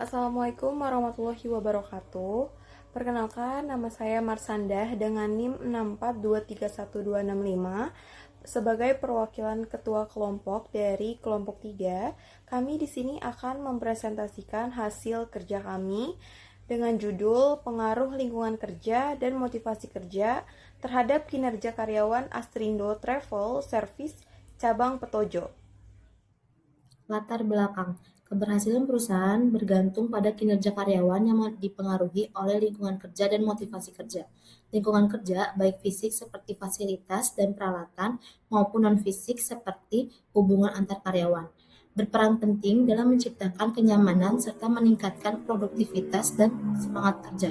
Assalamualaikum warahmatullahi wabarakatuh. Perkenalkan, nama saya Marsandah dengan NIM 6423125. Sebagai perwakilan ketua kelompok dari kelompok 3, kami di sini akan mempresentasikan hasil kerja kami dengan judul Pengaruh Lingkungan Kerja dan Motivasi Kerja terhadap Kinerja Karyawan Astrindo Travel Service Cabang Petojo. Latar belakang: keberhasilan perusahaan bergantung pada kinerja karyawan yang dipengaruhi oleh lingkungan kerja dan motivasi kerja. Lingkungan kerja, baik fisik seperti fasilitas dan peralatan, maupun non-fisik seperti hubungan antar karyawan, berperan penting dalam menciptakan kenyamanan serta meningkatkan produktivitas dan semangat kerja.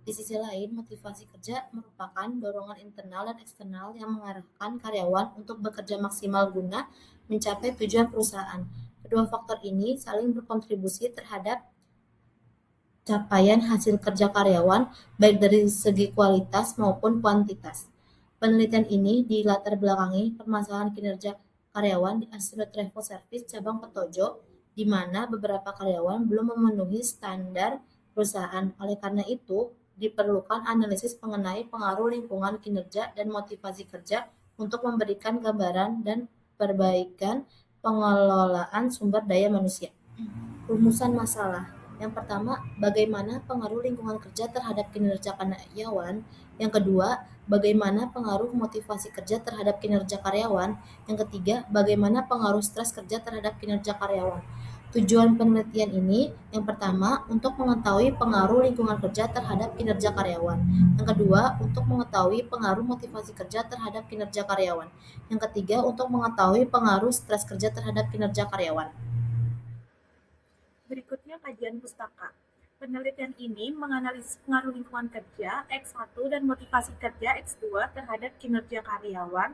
Di sisi lain, motivasi kerja merupakan dorongan internal dan eksternal yang mengarahkan karyawan untuk bekerja maksimal guna mencapai tujuan perusahaan. Kedua faktor ini saling berkontribusi terhadap capaian hasil kerja karyawan, baik dari segi kualitas maupun kuantitas. Penelitian ini dilatar belakangi permasalahan kinerja karyawan di Astrindo Travel Service cabang Petojo, di mana beberapa karyawan belum memenuhi standar perusahaan. Oleh karena itu, diperlukan analisis mengenai pengaruh lingkungan kinerja dan motivasi kerja untuk memberikan gambaran dan perbaikan pengelolaan sumber daya manusia. Rumusan masalah. Yang pertama, bagaimana pengaruh lingkungan kerja terhadap kinerja karyawan. Yang kedua, bagaimana pengaruh motivasi kerja terhadap kinerja karyawan. Yang ketiga, bagaimana pengaruh stres kerja terhadap kinerja karyawan. Tujuan penelitian ini, yang pertama, untuk mengetahui pengaruh lingkungan kerja terhadap kinerja karyawan. Yang kedua, untuk mengetahui pengaruh motivasi kerja terhadap kinerja karyawan. Yang ketiga, untuk mengetahui pengaruh stres kerja terhadap kinerja karyawan. Berikutnya kajian pustaka. Penelitian ini menganalisis pengaruh lingkungan kerja X1 dan motivasi kerja X2 terhadap kinerja karyawan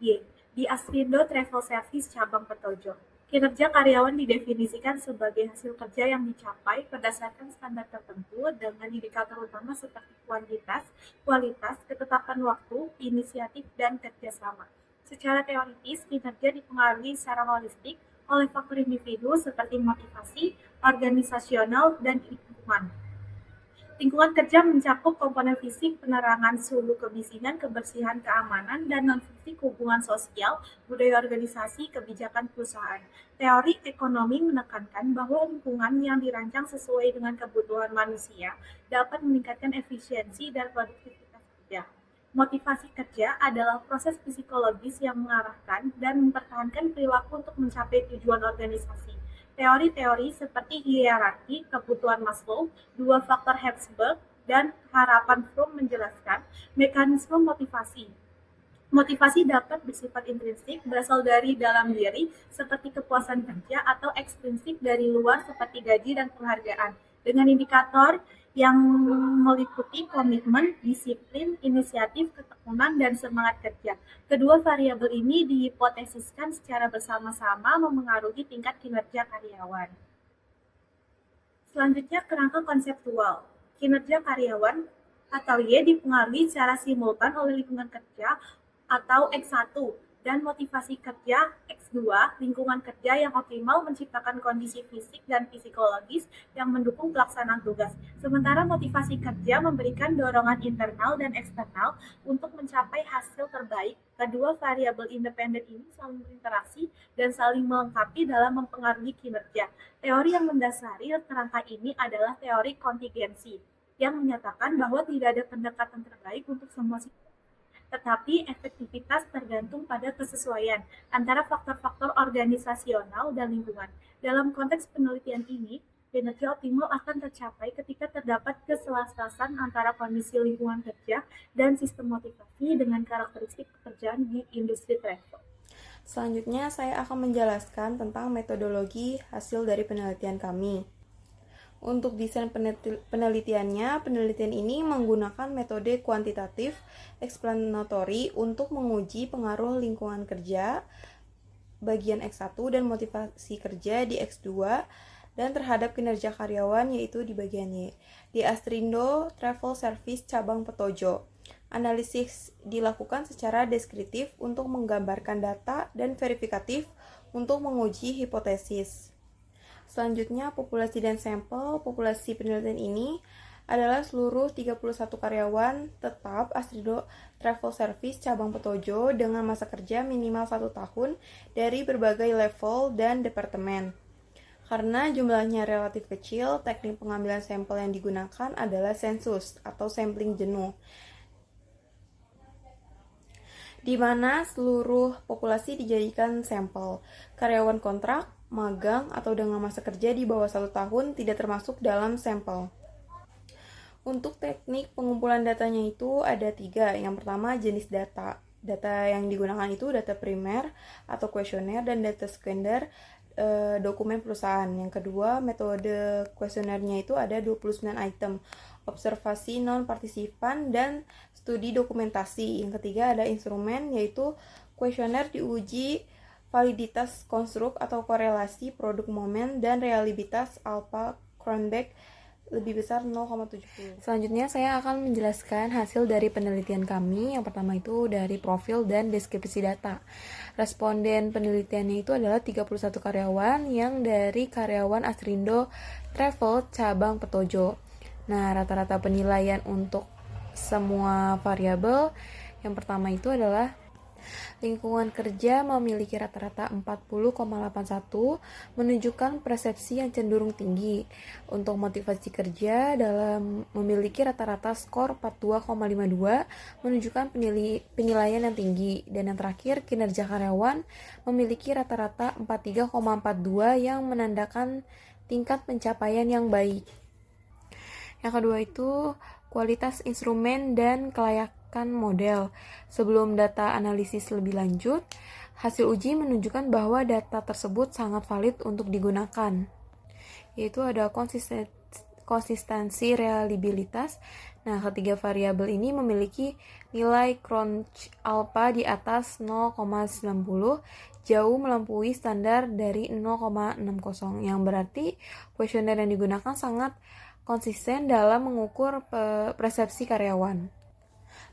di Astrindo Travel Service cabang Petojo. Kinerja karyawan didefinisikan sebagai hasil kerja yang dicapai berdasarkan standar tertentu dengan indikator utama seperti kuantitas, kualitas, ketetapan waktu, inisiatif, dan kerjasama. Secara teoritis, kinerja dipengaruhi secara holistik oleh faktor individu seperti motivasi, organisasional, dan lingkungan. Lingkungan kerja mencakup komponen fisik, penerangan, suhu, kebisingan, kebersihan, keamanan, dan non-fisik, hubungan sosial, budaya organisasi, kebijakan perusahaan. Teori ekonomi menekankan bahwa lingkungan yang dirancang sesuai dengan kebutuhan manusia dapat meningkatkan efisiensi dan produktivitas kerja. Motivasi kerja adalah proses psikologis yang mengarahkan dan mempertahankan perilaku untuk mencapai tujuan organisasi. Teori-teori seperti hierarki kebutuhan Maslow, dua faktor Herzberg, dan harapan Fromm menjelaskan mekanisme motivasi. Motivasi dapat bersifat intrinsik, berasal dari dalam diri, seperti kepuasan kerja, atau ekstrinsik dari luar, seperti gaji dan penghargaan, dengan indikator yang meliputi komitmen, disiplin, inisiatif, ketekunan, dan semangat kerja. Kedua variabel ini dihipotesiskan secara bersama-sama memengaruhi tingkat kinerja karyawan. Selanjutnya, kerangka konseptual. Kinerja karyawan atau Y dipengaruhi secara simultan oleh lingkungan kerja atau X1 dan motivasi kerja X2, lingkungan kerja yang optimal menciptakan kondisi fisik dan psikologis yang mendukung pelaksanaan tugas. Sementara motivasi kerja memberikan dorongan internal dan eksternal untuk mencapai hasil terbaik. Kedua variabel independen ini saling berinteraksi dan saling melengkapi dalam mempengaruhi kinerja. Teori yang mendasari kerangka ini adalah teori kontingensi, yang menyatakan bahwa tidak ada pendekatan terbaik untuk semua situasi, tetapi efektivitas tergantung pada kesesuaian antara faktor-faktor organisasional dan lingkungan. Dalam konteks penelitian ini, kinerja optimal akan tercapai ketika terdapat keselarasan antara kondisi lingkungan kerja dan sistem motivasi dengan karakteristik pekerjaan di industri travel. Selanjutnya, saya akan menjelaskan tentang metodologi hasil dari penelitian kami. Untuk desain penelitiannya, penelitian ini menggunakan metode kuantitatif explanatory untuk menguji pengaruh lingkungan kerja bagian X1 dan motivasi kerja di X2 dan terhadap kinerja karyawan yaitu di bagian Y di Astrindo Travel Service cabang Petojo. Analisis dilakukan secara deskriptif untuk menggambarkan data dan verifikatif untuk menguji hipotesis. Selanjutnya, populasi dan sampel. Populasi penelitian ini adalah seluruh 31 karyawan tetap Asrindo Travel Service cabang Petojo dengan masa kerja minimal 1 tahun dari berbagai level dan departemen. Karena jumlahnya relatif kecil, teknik pengambilan sampel yang digunakan adalah sensus atau sampling jenuh, di mana seluruh populasi dijadikan sampel. Karyawan kontrak, magang, atau dengan masa kerja di bawah 1 tahun tidak termasuk dalam sampel. Untuk teknik pengumpulan datanya itu ada 3. Yang pertama, jenis data. Data yang digunakan itu data primer atau kuesioner dan data sekunder dokumen perusahaan. Yang kedua, metode kuesionernya itu ada 29 item, observasi non-partisipan dan studi dokumentasi. Yang ketiga ada instrumen, yaitu kuesioner diuji validitas konstruk atau korelasi produk momen dan reliabilitas alpha Cronbach lebih besar 0,70. Selanjutnya saya akan menjelaskan hasil dari penelitian kami. Yang pertama itu dari profil dan deskripsi data. Responden penelitiannya itu adalah 31 karyawan yang dari karyawan Asrindo Travel cabang Petojo. Nah, rata-rata penilaian untuk semua variabel yang pertama itu adalah lingkungan kerja memiliki rata-rata 40,81, menunjukkan persepsi yang cenderung tinggi. Untuk motivasi kerja dalam memiliki rata-rata skor 42,52, menunjukkan penilaian yang tinggi. Dan yang terakhir, kinerja karyawan memiliki rata-rata 43,42 yang menandakan tingkat pencapaian yang baik. Yang kedua itu kualitas instrumen dan kelayakan model. Sebelum data analisis lebih lanjut, hasil uji menunjukkan bahwa data tersebut sangat valid untuk digunakan, yaitu ada konsistensi reliabilitas. Nah, ketiga variabel ini memiliki nilai crunch alpha di atas 0,90, jauh melampaui standar dari 0,60, yang berarti kuesioner yang digunakan sangat konsisten dalam mengukur persepsi karyawan.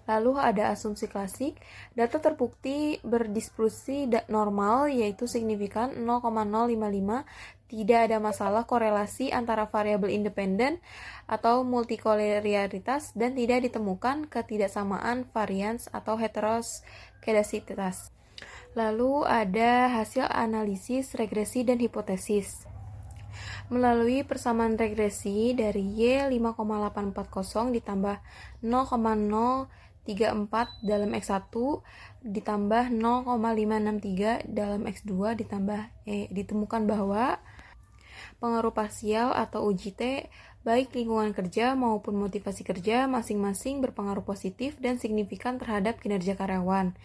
Lalu ada asumsi klasik, data terbukti berdistribusi normal yaitu signifikan 0,055, tidak ada masalah korelasi antara variabel independen atau multikolerialitas dan tidak ditemukan ketidaksamaan varians atau heteroskedasitas. Lalu ada hasil analisis regresi dan hipotesis. Melalui persamaan regresi dari Y5,840 ditambah 0,034 dalam X1 ditambah 0,563 dalam X2 ditambah ditemukan bahwa pengaruh parsial atau UJT baik lingkungan kerja maupun motivasi kerja masing-masing berpengaruh positif dan signifikan terhadap kinerja karyawan.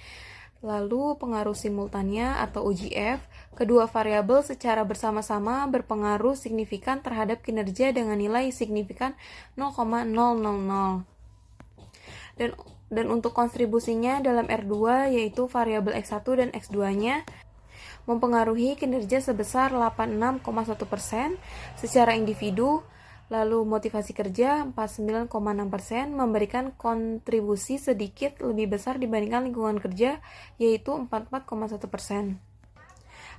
Lalu pengaruh simultannya atau UGF, kedua variabel secara bersama-sama berpengaruh signifikan terhadap kinerja dengan nilai signifikan 0,000. Dan untuk kontribusinya dalam R2 yaitu variabel X1 dan X2-nya mempengaruhi kinerja sebesar 86,1% secara individu. Lalu motivasi kerja 49,6% memberikan kontribusi sedikit lebih besar dibandingkan lingkungan kerja yaitu 44,1%.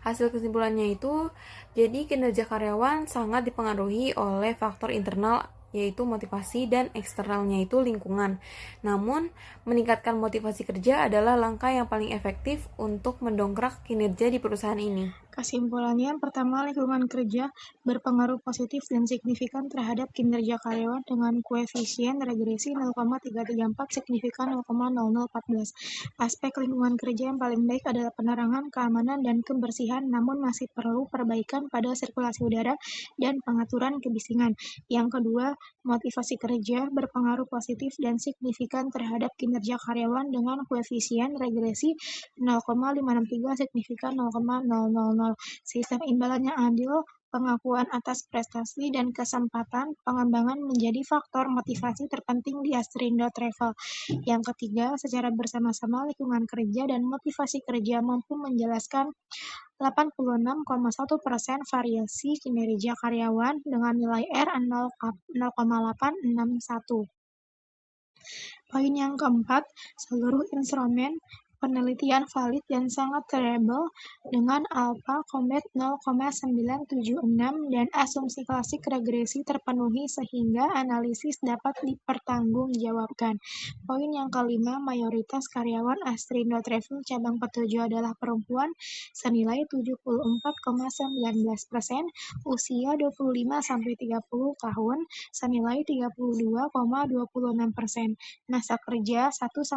Hasil kesimpulannya itu, jadi kinerja karyawan sangat dipengaruhi oleh faktor internal yaitu motivasi dan eksternalnya itu lingkungan. Namun, meningkatkan motivasi kerja adalah langkah yang paling efektif untuk mendongkrak kinerja di perusahaan ini. Kesimpulannya, pertama, lingkungan kerja berpengaruh positif dan signifikan terhadap kinerja karyawan dengan koefisien regresi 0,334 signifikan 0,0014. Aspek lingkungan kerja yang paling baik adalah penerangan, keamanan, dan kebersihan, namun masih perlu perbaikan pada sirkulasi udara dan pengaturan kebisingan. Yang kedua, motivasi kerja berpengaruh positif dan signifikan terhadap kinerja karyawan dengan koefisien regresi 0,563 signifikan 0,000. Sistem imbalan yang adil, pengakuan atas prestasi, dan kesempatan pengembangan menjadi faktor motivasi terpenting di Asrindo Travel. Yang ketiga, secara bersama-sama lingkungan kerja dan motivasi kerja mampu menjelaskan 86,1% variasi kinerja karyawan dengan nilai R 0,861. Poin yang keempat, seluruh instrumen penelitian valid dan sangat reliable dengan alpha combat 0,976 dan asumsi klasik regresi terpenuhi sehingga analisis dapat dipertanggungjawabkan. Poin yang kelima, mayoritas karyawan Astrindo Travel cabang Petujo adalah perempuan senilai 74,19%, usia 25-30 tahun senilai 32,26%, masa kerja 1-5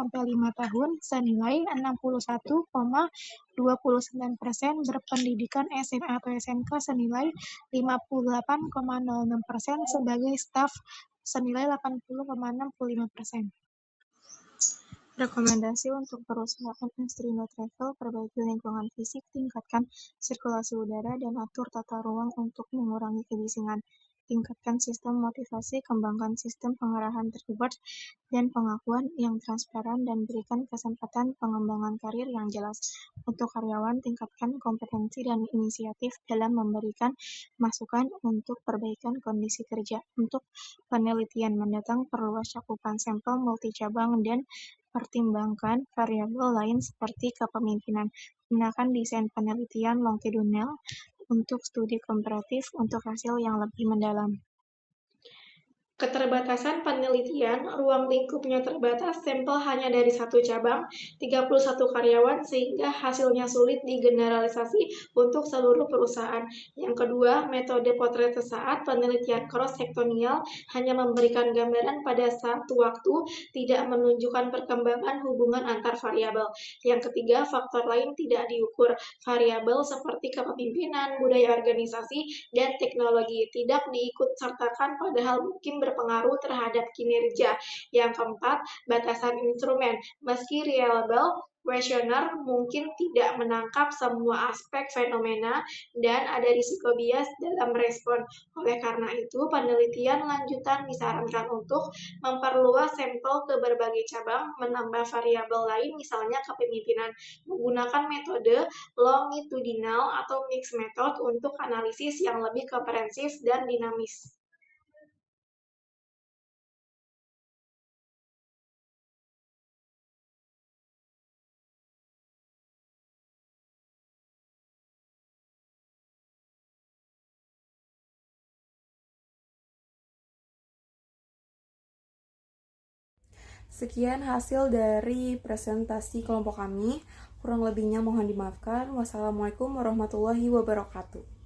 tahun senilai 61,29%, berpendidikan SMA atau SMK senilai 58,06%, sebagai staf senilai 80,65%. Rekomendasi untuk perusahaan Astrindo Travel: perbaiki lingkungan fisik, tingkatkan sirkulasi udara, dan atur tata ruang untuk mengurangi kebisingan. Tingkatkan sistem motivasi, kembangkan sistem pengarahan reward dan pengakuan yang transparan, dan berikan kesempatan pengembangan karir yang jelas. Untuk karyawan, tingkatkan kompetensi dan inisiatif dalam memberikan masukan untuk perbaikan kondisi kerja. Untuk penelitian mendatang, perluas cakupan sampel multi-cabang dan pertimbangkan variabel lain seperti kepemimpinan. Gunakan desain penelitian longitudinal untuk studi komparatif untuk hasil yang lebih mendalam. Keterbatasan penelitian, ruang lingkupnya terbatas, sampel hanya dari 1 cabang, 31 karyawan, sehingga hasilnya sulit digeneralisasi untuk seluruh perusahaan. Yang kedua, metode potret sesaat, penelitian cross-sektorial hanya memberikan gambaran pada satu waktu, tidak menunjukkan perkembangan hubungan antar variabel. Yang ketiga, faktor lain tidak diukur, variabel seperti kepemimpinan, budaya organisasi, dan teknologi tidak diikut-sertakan padahal mungkin berpengaruh terhadap kinerja. Yang keempat, batasan instrumen. Meski reliable, questionnaire mungkin tidak menangkap semua aspek fenomena dan ada risiko bias dalam respon. Oleh karena itu, penelitian lanjutan disarankan untuk memperluas sampel ke berbagai cabang, menambah variabel lain misalnya kepemimpinan, menggunakan metode longitudinal atau mixed method untuk analisis yang lebih komprehensif dan dinamis. Sekian hasil dari presentasi kelompok kami. Kurang lebihnya mohon dimaafkan. Wassalamualaikum warahmatullahi wabarakatuh.